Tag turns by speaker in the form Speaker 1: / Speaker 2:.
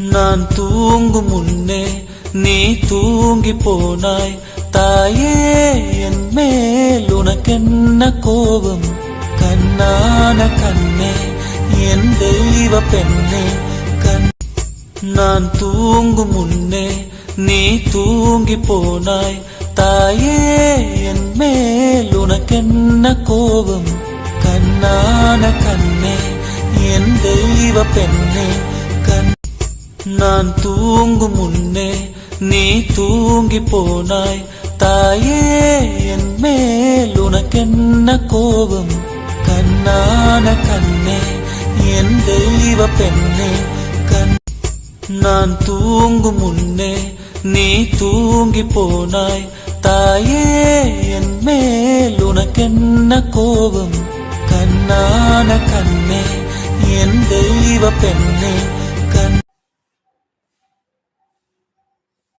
Speaker 1: நான் தூங்கும் முன்னே நீ தூங்கி போனாய் தாயே என் மேல் உனக்கென்ன கோபம் கண்ணான கண்ணே என் தெய்வ பெண்ணே நான் தூங்கும் முன்னே நீ தூங்கி போனாய் தாயே என் மேல் உனக்கென்ன கோபம் கண்ணான கண்ணே என் தெய்வ பெண்ணே நான் தூங்கும் முன்னே நீ தூங்கி போனாய் தாயே என் மேல் உனக்கென்ன கோபம் கண்ணான கண்ணே என் தெய்வ பெண்ணே நான் தூங்கும் முன்னே நீ தூங்கி போனாய் தாயே என் மேல் உனக்கென்ன கோபம் கண்ணான கண்ணே என் தெய்வ பெண்ணே